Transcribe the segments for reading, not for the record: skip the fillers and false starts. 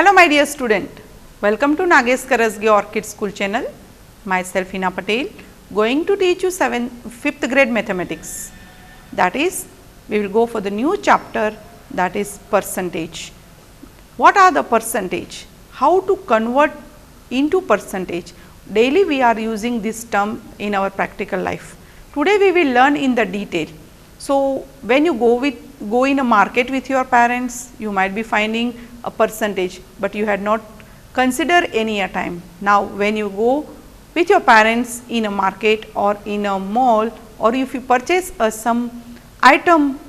Hello my dear student, welcome to Nagesh Karasge Orchid School channel. Myself Hina Patel going to teach you 5th grade mathematics. That is, we will go for the new chapter, that is percentage. What are the percentage? How to convert into percentage? Daily we are using this term in our practical life. Today we will learn in the detail. So, when you go in a market with your parents, you might be finding a percentage, but you had not considered any a time. Now, when you go with your parents in a market or in a mall, or if you purchase some item,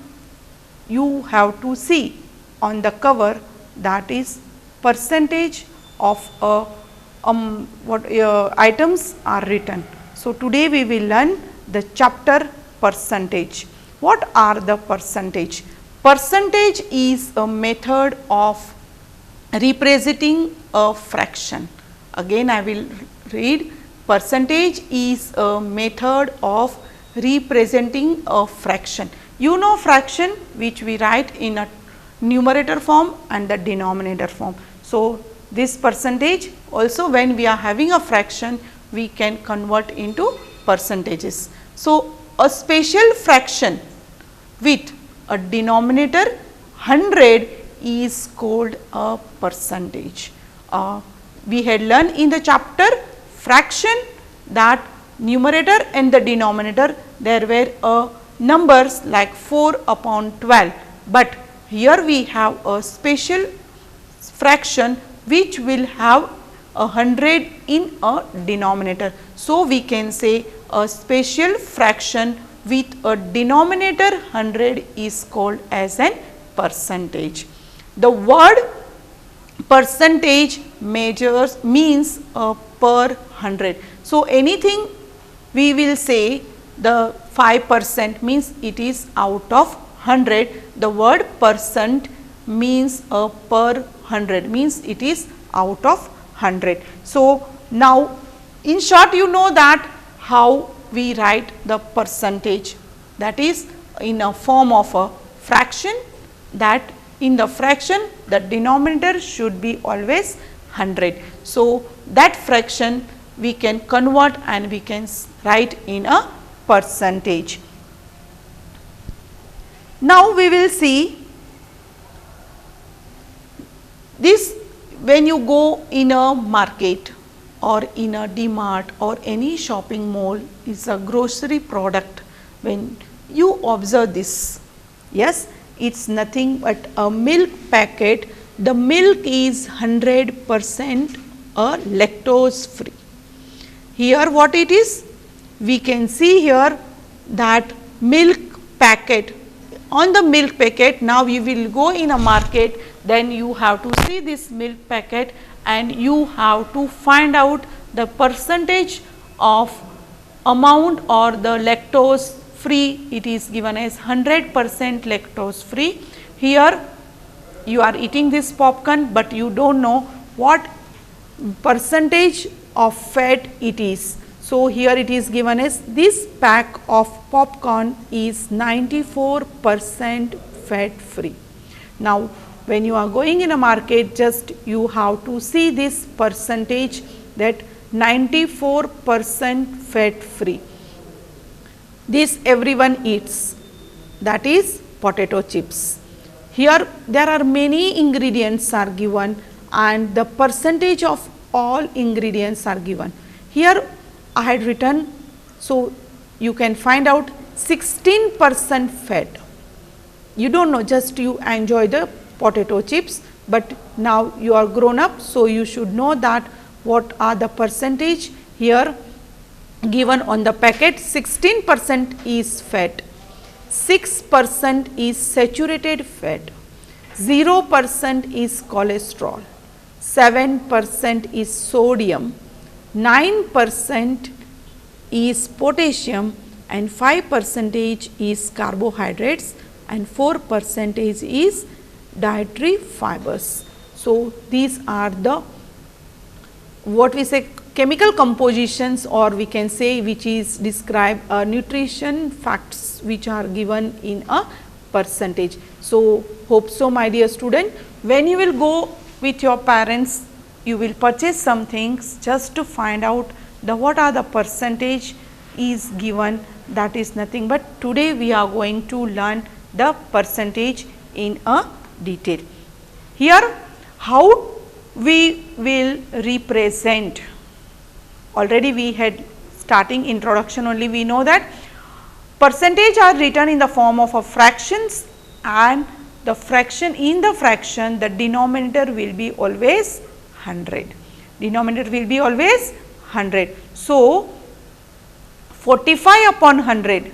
you have to see on the cover, that is percentage of what items are written. So, today we will learn the chapter percentage. What are the percentage? Percentage is a method of representing a fraction. Again I will read, percentage is a method of representing a fraction. You know fraction which we write in a numerator form and the denominator form. So, this percentage also when we are having a fraction, we can convert into percentages. So, a special fraction with a denominator 100 is called a percentage. We had learned in the chapter fraction that numerator and the denominator there were numbers like 4 upon 12, but here we have a special fraction which will have 100 in a denominator. So, we can say a special fraction with a denominator 100 is called as an percentage. The word percentage measures means per 100. So, anything we will say the 5% means it is out of 100. The word percent means per 100 means it is out of 100. So, now in short you know that how we write the percentage, that is in a form of a fraction, that in the fraction the denominator should be always 100. So, that fraction we can convert and we can write in a percentage. Now, we will see this when you go in a market or in a DMart or any shopping mall is a grocery product. When you observe this, yes, it is nothing but a milk packet. The milk is 100% lactose free. Here what it is? We can see here that milk packet. On the milk packet, now you will go in a market, then you have to see this milk packet and you have to find out the percentage of amount or the lactose free. It is given as 100% lactose free. Here you are eating this popcorn, but you do not know what percentage of fat it is. So, here it is given as this pack of popcorn is 94% fat free. Now, when you are going in a market, just you have to see this percentage, that 94% fat free. This everyone eats, that is potato chips. Here there are many ingredients are given and the percentage of all ingredients are given. Here I had written, so you can find out 16% fat. You do not know, just you enjoy the potato chips, but now you are grown up, so you should know that what are the percentage here given on the packet. 16% is fat, 6% is saturated fat, 0% is cholesterol, 7% is sodium, 9% is potassium and 5% is carbohydrates and 4% is dietary fibers. So, these are the what we say chemical compositions, or we can say which is describe nutrition facts which are given in a percentage. So, hope so my dear student, when you will go with your parents, you will purchase some things just to find out the what are the percentage is given, that is nothing but today we are going to learn the percentage in a detail. Here how we will represent, already we had starting introduction only we know that percentage are written in the form of a fractions, and the fraction in the fraction the denominator will be always 100, denominator will be always 100. So, 45 upon 100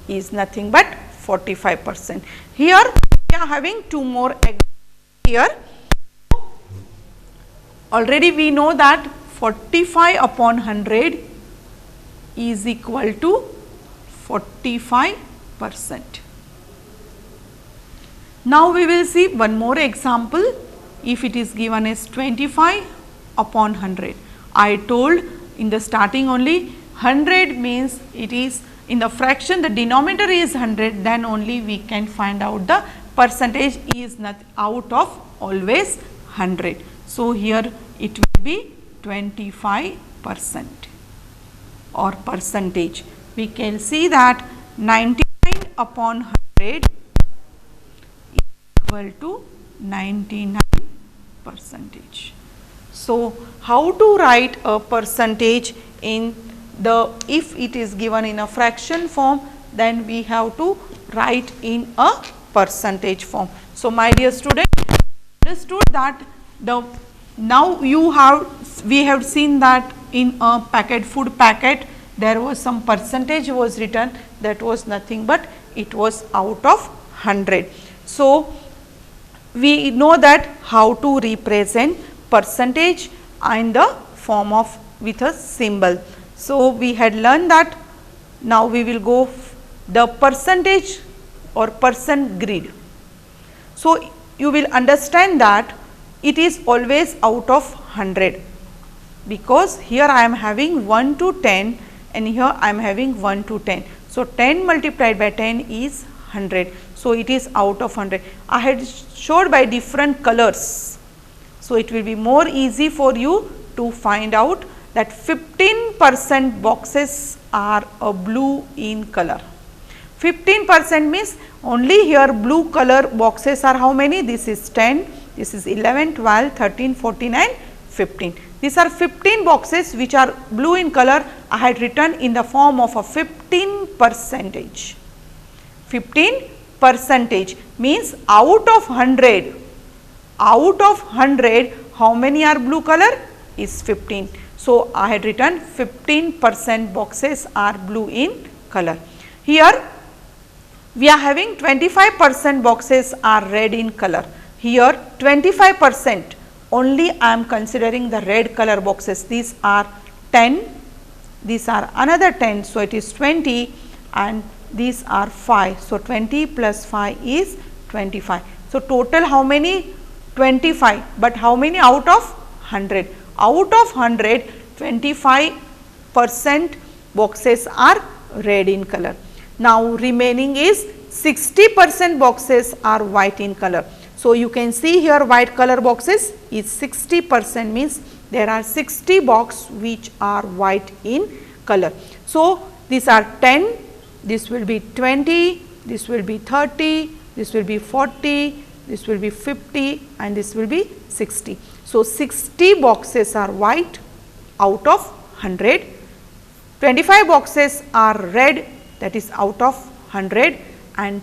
is nothing but 45%. Here we are having two more examples here. Already we know that 45 upon 100 is equal to 45%. Now we will see one more example. If it is given as 25 upon 100, I told in the starting only 100 means it is in the fraction the denominator is 100, then only we can find out the percentage is not out of always 100. So, here it will be 25% or percentage. We can see that 99 upon 100 is equal to 99 percentage. So, how to write a percentage in the, if it is given in a fraction form, then we have to write in a percentage form. So, my dear student, understood that the now we have seen that in a packet, food packet, there was some percentage was written, that was nothing but it was out of 100. So, we know that how to represent percentage in the form of with a symbol. So, we had learned that. Now, we will go the percentage or percent grid. So, you will understand that it is always out of 100, because here I am having 1 to 10 and here I am having 1 to 10. So, 10 multiplied by 10 is 100. So, it is out of 100. I had showed by different colors. So, it will be more easy for you to find out that 15% boxes are a blue in color. 15% means only here blue color boxes are how many? This is 10, this is 11, 12, 13, 14 and 15. These are 15 boxes which are blue in color. I had written in the form of a 15%. 15% means out of 100, how many are blue color? Is 15. So, I had written 15% boxes are blue in color. Here we are having 25% boxes are red in color. Here 25% only I am considering the red color boxes. These are 10, these are another 10. So, it is 20 and these are 5. So, 20 plus 5 is 25. So, total how many? 25, but how many out of 100? Out of 100, 25% boxes are red in color. Now, remaining is 60% boxes are white in color. So, you can see here white color boxes is 60%, means there are 60 boxes which are white in color. So, these are 10, this will be 20, this will be 30, this will be 40, this will be 50 and this will be 60. So, 60 boxes are white out of 100, 25 boxes are red, that is out of 100, and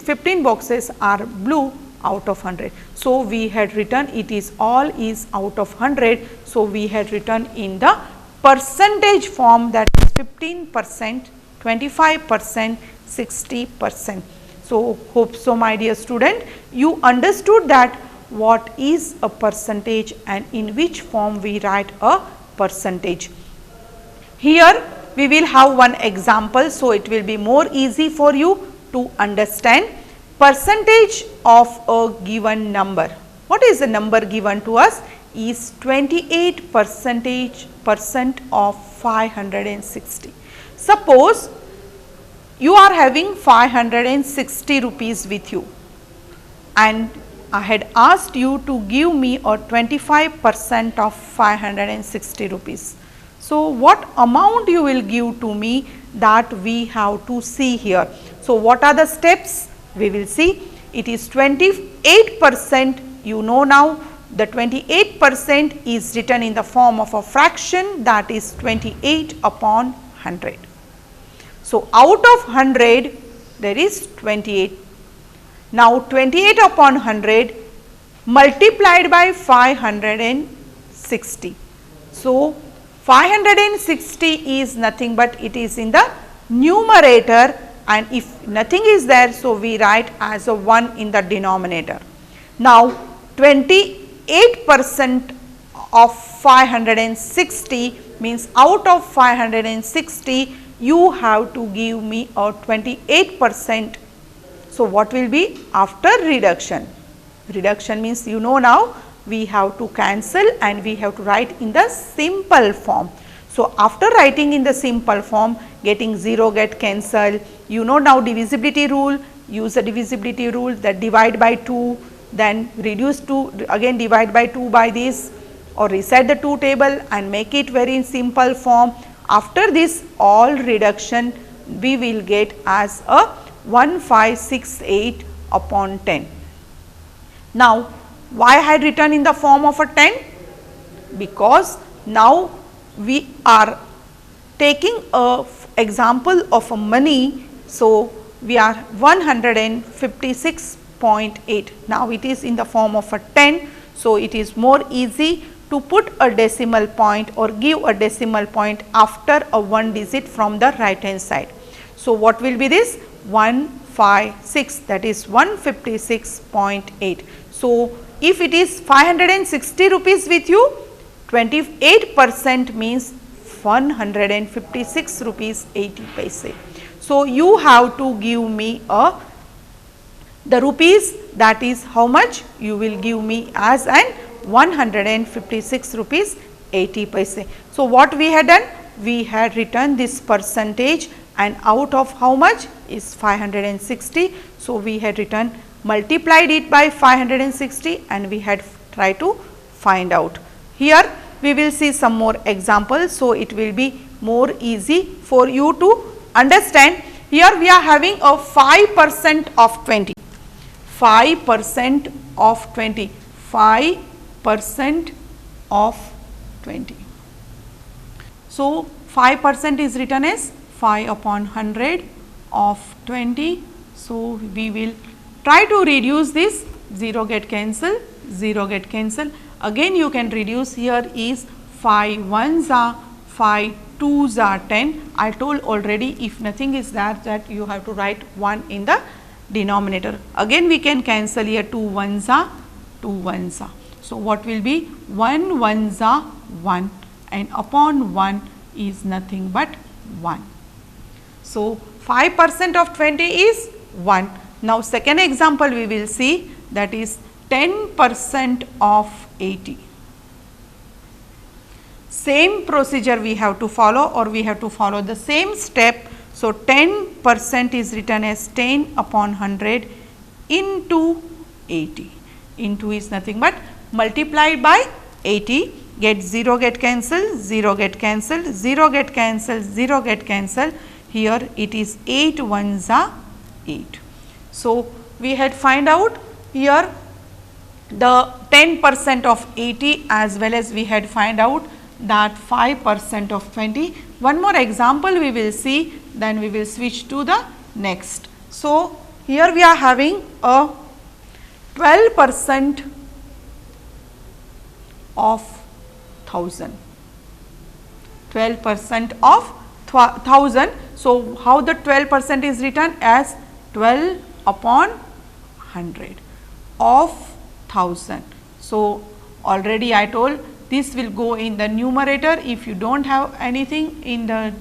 15 boxes are blue out of 100. So, we had written it is all is out of 100. So, we had written in the percentage form, that is 15%, 25%, 60%. So, hope so my dear student, you understood that what is a percentage and in which form we write a percentage. Here we will have one example. So, it will be more easy for you to understand percentage of a given number. What is the number given to us? Is 28% of 560. Suppose you are having 560 rupees with you and I had asked you to give me a 25% of 560 rupees. So, what amount you will give to me, that we have to see here. So, what are the steps? We will see. It is 28%, you know now, the 28% is written in the form of a fraction, that is 28 upon 100. So, out of 100 there is 28. Now, 28 upon 100 multiplied by 560. So, 560 is nothing but it is in the numerator, and if nothing is there, so we write as a 1 in the denominator. Now, 28% of 560 means out of 560 you have to give me a 28%. So, what will be after reduction? Reduction means you know now we have to cancel and we have to write in the simple form. So, after writing in the simple form, getting 0 get cancelled, you know now divisibility rule, use the divisibility rule, that divide by 2, then reduce to again divide by 2 by this, or reset the 2 table and make it very simple form. After this all reduction we will get as a 1568 upon 10. Now, why I had written in the form of a 10? Because now we are taking a example of a money. So, we are 156.8. Now, it is in the form of a 10. So, it is more easy to put a decimal point or give a decimal point after a 1 digit from the right hand side. So, what will be this? 156, that is 156.8. So, if it is 560 rupees with you, 28% means 156 rupees 80 paise. So, you have to give me the rupees, that is how much you will give me as an 156 rupees 80 paise. So, what we had done? We had written this percentage, and out of how much is 560. So, we had written multiplied it by 560 and we had tried to find out. Here we will see some more examples. So, it will be more easy for you to understand. Here we are having a 5% of 20, 5% of 20, 5% of 20. So, 5% is written as 5 upon 100 of 20. So, we will try to reduce this, 0 get cancel, 0 get cancel. Again you can reduce, here is 5 ones are 5 2s are 10. I told already, if nothing is there, that you have to write 1 in the denominator. Again we can cancel here, 2 ones are 2 ones are. So, what will be 1 ones are 1 and upon 1 is nothing but 1. So, 5% of 20 is 1. Now, second example we will see, that is 10% of 80. Same procedure we have to follow, or we have to follow the same step. So, 10% is written as 10 upon 100 into 80. Into is nothing but multiplied by 80, get 0 get cancelled, 0 get cancelled, 0 get cancelled, 0 get cancelled. Here it is 8 ones are 8. So, we had find out here the 10% of 80 as well as we had find out that 5% of 20. One more example we will see, then we will switch to the next. So, here we are having a 12% of 1000, 12% of 1000. So, how the 12% is written? As 12 upon 100 of 1000. So, already I told this will go in the numerator. If you do not have anything in the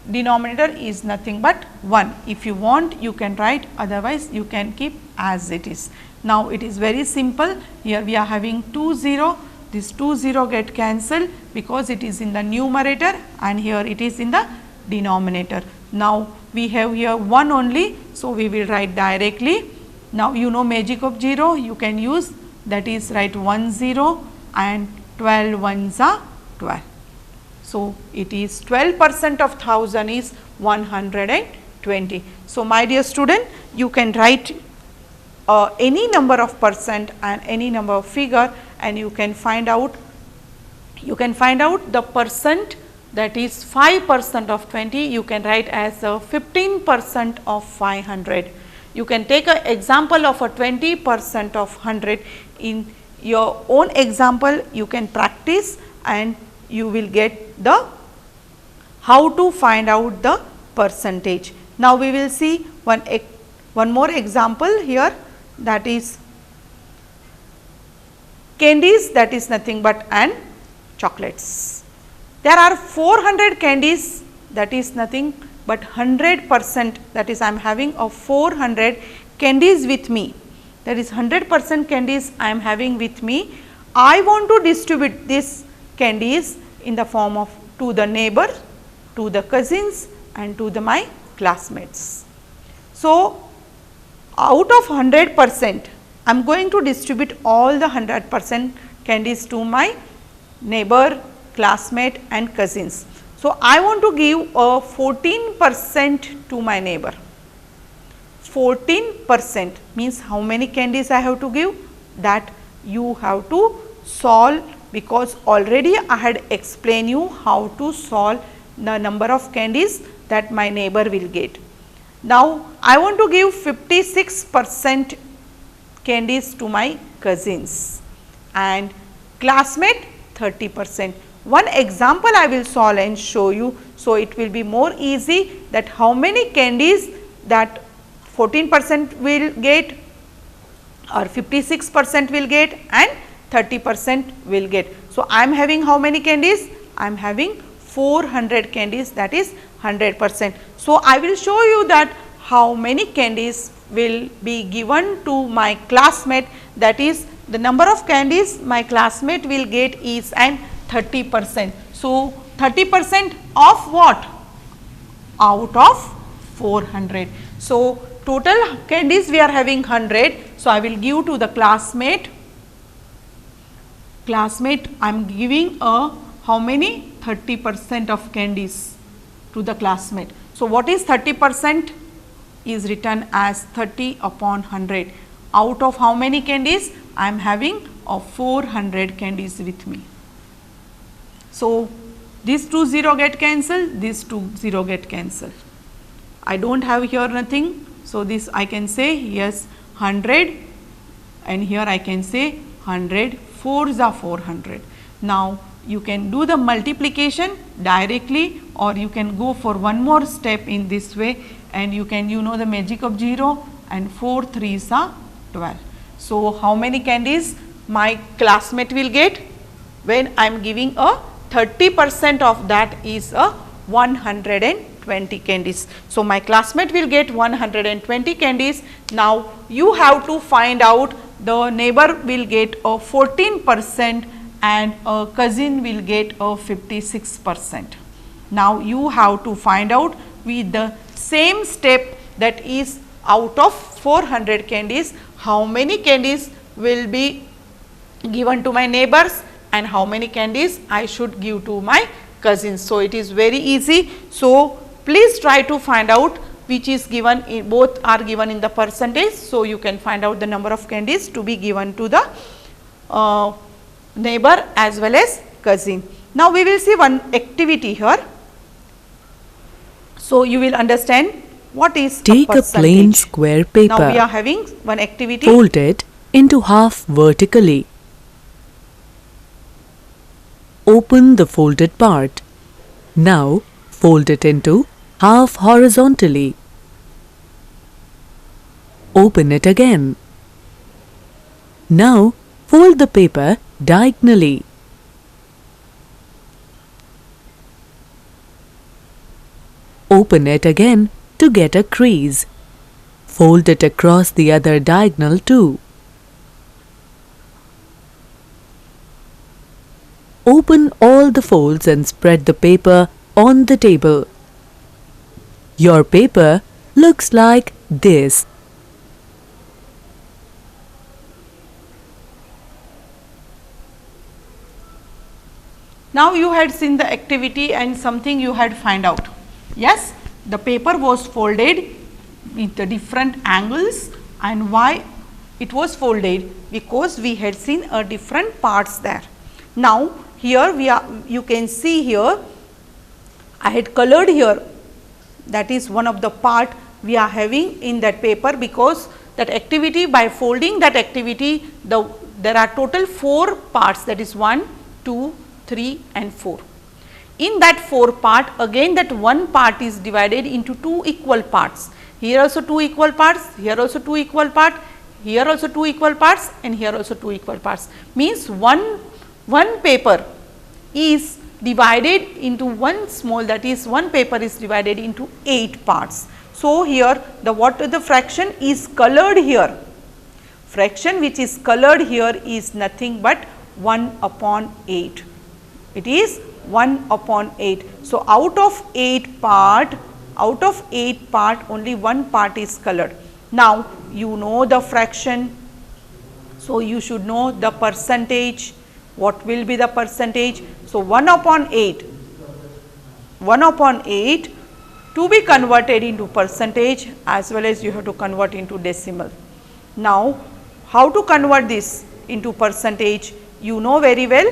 denominator, is nothing but 1. If you want, you can write, otherwise you can keep as it is. Now, it is very simple. Here we are having 2 0, this 2 0 get cancelled because it is in the numerator and here it is in the denominator. Now, we have here 1 only. So, we will write directly Now you know magic of 0, you can use, that is write 1 0 and 12 ones are 12. So it is 12% of 1000 is 120. So my dear student, you can write any number of percent and any number of figure, and you can find out the percent, that is 5% of 20, you can write as a 15% of 500. You can take an example of a 20% of 100. In your own example, you can practice and you will get the how to find out the percentage. Now we will see one more example here, that is candies, that is nothing but and chocolates. There are 400 candies, that is nothing but 100%, that is I am having of 400 candies with me, that is 100% candies I am having with me. I want to distribute these candies in the form of to the neighbor, to the cousins and to my classmates. So out of 100%, I am going to distribute all the 100% candies to my neighbor, classmate and cousins. So I want to give a 14% to my neighbor. 14% means how many candies I have to give? That you have to solve, because already I had explained you how to solve the number of candies that my neighbor will get. Now I want to give 56% candies to my cousins and classmate 30%. One example I will solve and show you, so it will be more easy that how many candies that 14% will get or 56% will get and 30% will get. So I am having how many candies? I am having 400 candies, that is 100%. So I will show you that how many candies will be given to my classmate, that is the number of candies my classmate will get is an 30%. So 30% of what? Out of 400. So total candies we are having 100. So I will give to the classmate. I am giving a how many? 30% of candies to the classmate. So what is 30%? Is written as 30 upon 100. Out of how many candies? I am having of 400 candies with me. So these 2 0 get cancelled, these 2 0 get cancelled. I do not have here nothing. So this I can say yes 100, and here I can say 100, 4s are 400. Now you can do the multiplication directly, or you can go for one more step in this way, and you can know the magic of 0, and 4 3s are 12. So how many candies my classmate will get? When I am giving a 30% of that is a 120 candies. So my classmate will get 120 candies. Now you have to find out the neighbor will get a 14% and a cousin will get a 56%. Now you have to find out with the same step, that is out of 400 candies, how many candies will be given to my neighbors and how many candies I should give to my cousins. So it is very easy. So please try to find out which is given in, both are given in the percentage. So you can find out the number of candies to be given to the neighbor as well as cousin. Now we will see one activity here. So you will understand what is Take a plain square paper. Now we are having one activity. Fold it into half vertically. Open the folded part. Now fold it into half horizontally. Open it again. Now fold the paper diagonally. Open it again to get a crease. Fold it across the other diagonal too. Open all the folds and spread the paper on the table. Your paper looks like this. Now you had seen the activity and something you had find out. Yes, the paper was folded with the different angles, and why it was folded? Because we had seen a different parts there. Now here you can see here I had colored here, that is one of the part we are having in that paper, because that activity, by folding that activity, there are total 4 parts, that is 1, 2, 3 and 4. In that 4 part, again that one part is divided into 2 equal parts. Here also 2 equal parts, here also 2 equal part, here also 2 equal parts and here also 2 equal parts. Means one paper is divided into one small, that is one paper is divided into 8 parts. So here what the fraction is colored here, fraction which is colored here is nothing but 1 upon 8. It is 1 upon 8. So out of 8 part only one part is colored. Now you know the fraction, so you should know the percentage. What will be the percentage? So 1 upon 8 to be converted into percentage, as well as you have to convert into decimal. Now how to convert this into percentage? You know very well,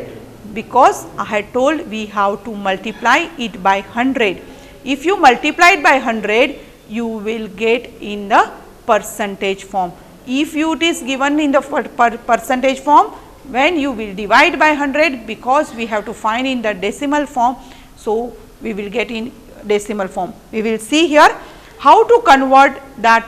because I had told we have to multiply it by 100. If you multiply it by 100, you will get in the percentage form. If it is given in the percentage form, when you will divide by 100, because we have to find in the decimal form, so we will get in decimal form. We will see here how to convert that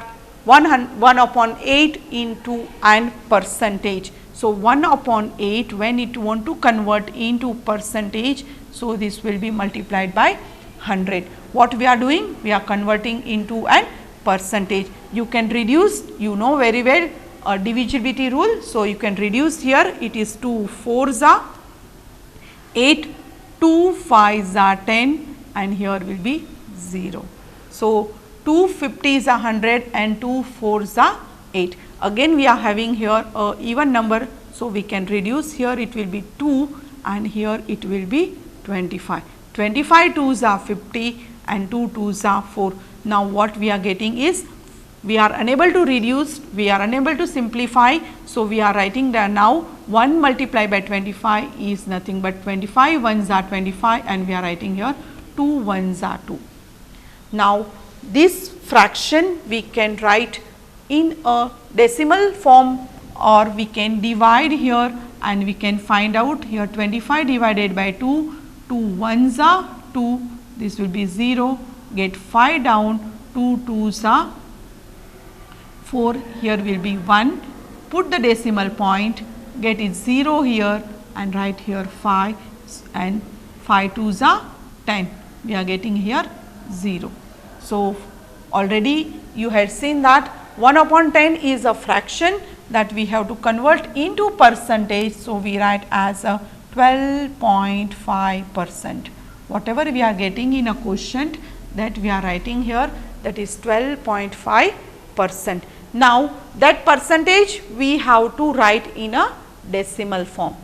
1 upon 8 into an percentage. So 1 upon 8, when it want to convert into percentage, so this will be multiplied by 100. What we are doing? We are converting into an percentage. You can reduce, you know very well, a divisibility rule. So you can reduce here, it is 2 4s are 8, 2 5s are 10 and here will be 0. So 2 50s are 100 and 2 4s are 8. Again we are having here a even number, so we can reduce, here it will be 2 and here it will be 25. 25 2s are 50 and 2 2s are 4. Now what we are getting is, we are unable to reduce, we are unable to simplify, so we are writing there now 1 multiplied by 25 is nothing but 25 1s are 25 and we are writing here 2 1s are 2. Now this fraction we can write in a decimal form, or we can divide here and we can find out here 25 divided by 2, 2 1s are 2, this will be 0, get 5 down, 2 2s are 4, here will be 1, put the decimal point, get it 0 here and write here 5 and 5 2s are 10, we are getting here 0. So already you had seen that 1 upon 10 is a fraction that we have to convert into percentage, so we write as a 12.5%. Whatever we are getting in a quotient, that we are writing here, that is 12.5%. Now that percentage we have to write in a decimal form.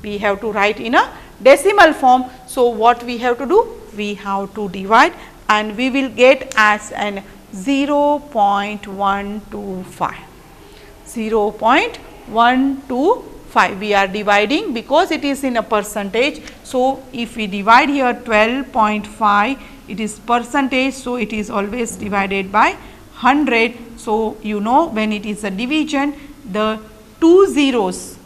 We have to write in a decimal form. So what we have to do? We have to divide and we will get as an 0.125. 0.125 we are dividing because it is in a percentage. So if we divide here 12.5, it is percentage, so it is always divided by 100. So you know when it is a division, the 2 zeros,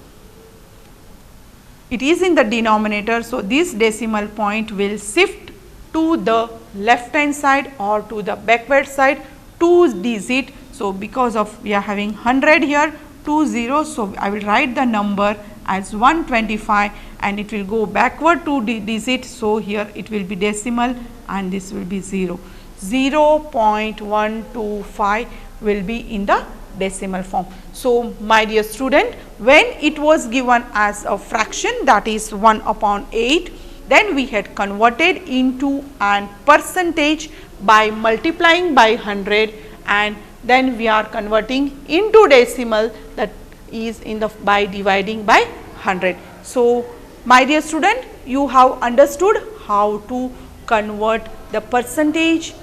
it is in the denominator, so this decimal point will shift to the left hand side or to the backward side 2 digit. So because of we are having 100 here, 2 zeros, so I will write the number as 125 and it will go backward 2 digit. So here it will be decimal and this will be 0. 0.125 will be in the decimal form. So my dear student, when it was given as a fraction, that is 1 upon 8, then we had converted into an percentage by multiplying by 100 and then we are converting into decimal, that is in the by dividing by 100. So my dear student, you have understood how to convert the percentage,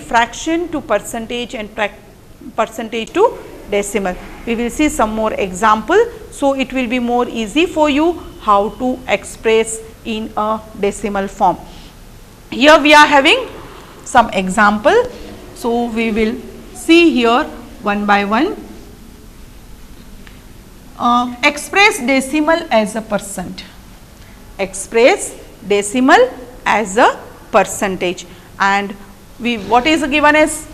fraction to percentage and percentage to decimal. We will see some more example, so it will be more easy for you how to express in a decimal form. Here we are having some example, so we will see here one by one. Express decimal as a percent. Express decimal as a percentage, and what is given as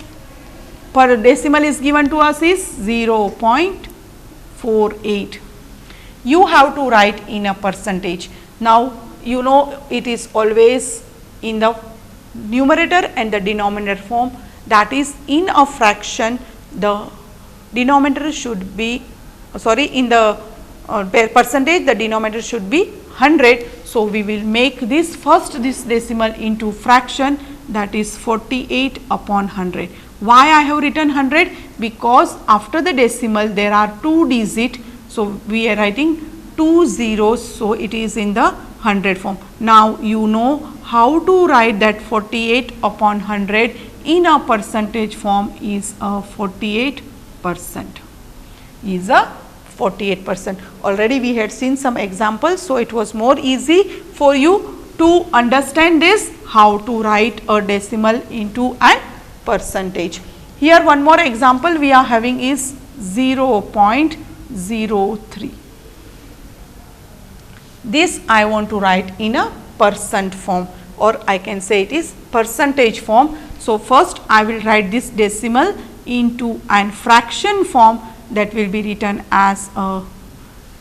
per decimal is given to us is 0.48. You have to write in a percentage. Now you know it is always in the numerator and the denominator form, that is in a fraction the denominator should be in the percentage the denominator should be 100. So we will make this decimal into fraction, that is 48 upon 100. Why I have written 100? Because after the decimal there are 2 digits, so we are writing 2 zeros, so it is in the 100 form. Now you know how to write that 48 upon 100 in a percentage form is a 48%. Is a 48%. Already we had seen some examples, so it was more easy for you to understand this, how to write a decimal into a percentage. Here one more example we are having is 0.03. This I want to write in a percent form, or I can say it is percentage form. So first I will write this decimal into an fraction form, that will be written as a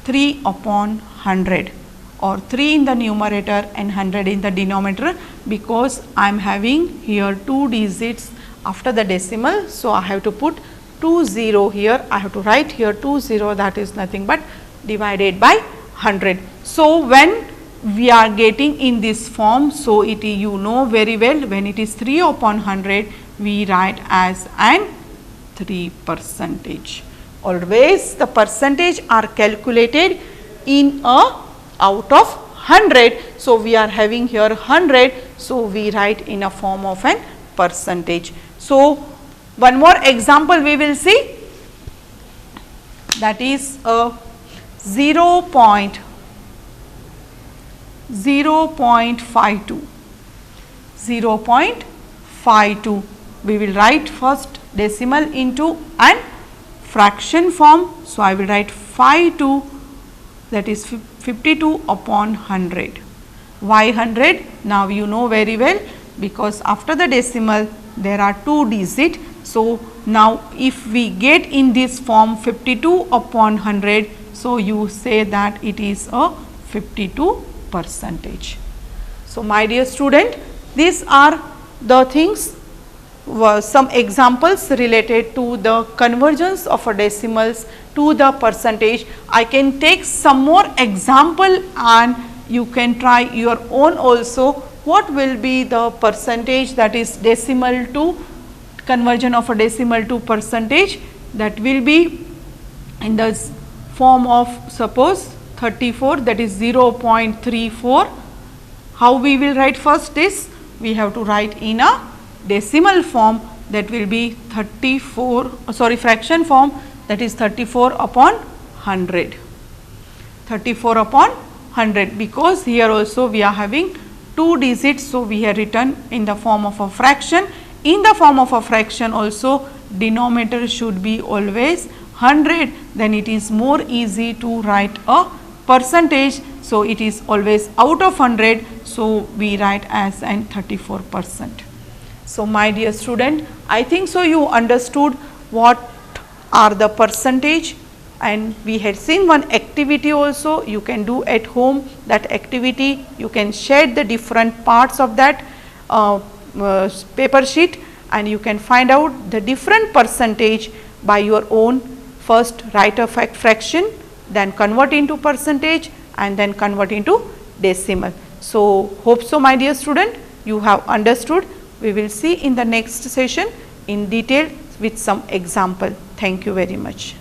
3 upon 100, or 3 in the numerator and 100 in the denominator, because I am having here 2 digits after the decimal. So I have to put 20 here, I have to write here 20, that is nothing but divided by 100. So when we are getting in this form, so it is, you know very well, when it is 3 upon 100 we write as an 3%. Always the percentage are calculated in a out of 100. So we are having here 100, so we write in a form of an percentage. So one more example we will see, that is a 0.52. 0.52. We will write first decimal into an fraction form. So I will write 52, that is 52 upon 100. Why 100? Now you know very well, because after the decimal there are 2 digits. So now if we get in this form 52 upon 100, so you say that it is a 52%. So my dear student, these are the things, some examples related to the convergence of a decimals to the percentage. I can take some more example and you can try your own also. What will be the percentage, that is decimal to conversion of a decimal to percentage? That will be in the form of, suppose 34, that is 0.34. How we will write first this? We have to write in a decimal form, that will be 34, fraction form, that is 34 upon 100. 34 upon 100, because here also we are having 2 digits, so we have written in the form of a fraction. In the form of a fraction also denominator should be always 100, then it is more easy to write a percentage. So it is always out of 100, so we write as an 34%. So my dear student, I think so you understood what are the percentage, and we had seen one activity also you can do at home. That activity you can shade the different parts of that paper sheet, and you can find out the different percentage by your own. First write a fraction, then convert into percentage, and then convert into decimal. So hope so my dear student you have understood. We will see in the next session in detail with some example. Thank you very much.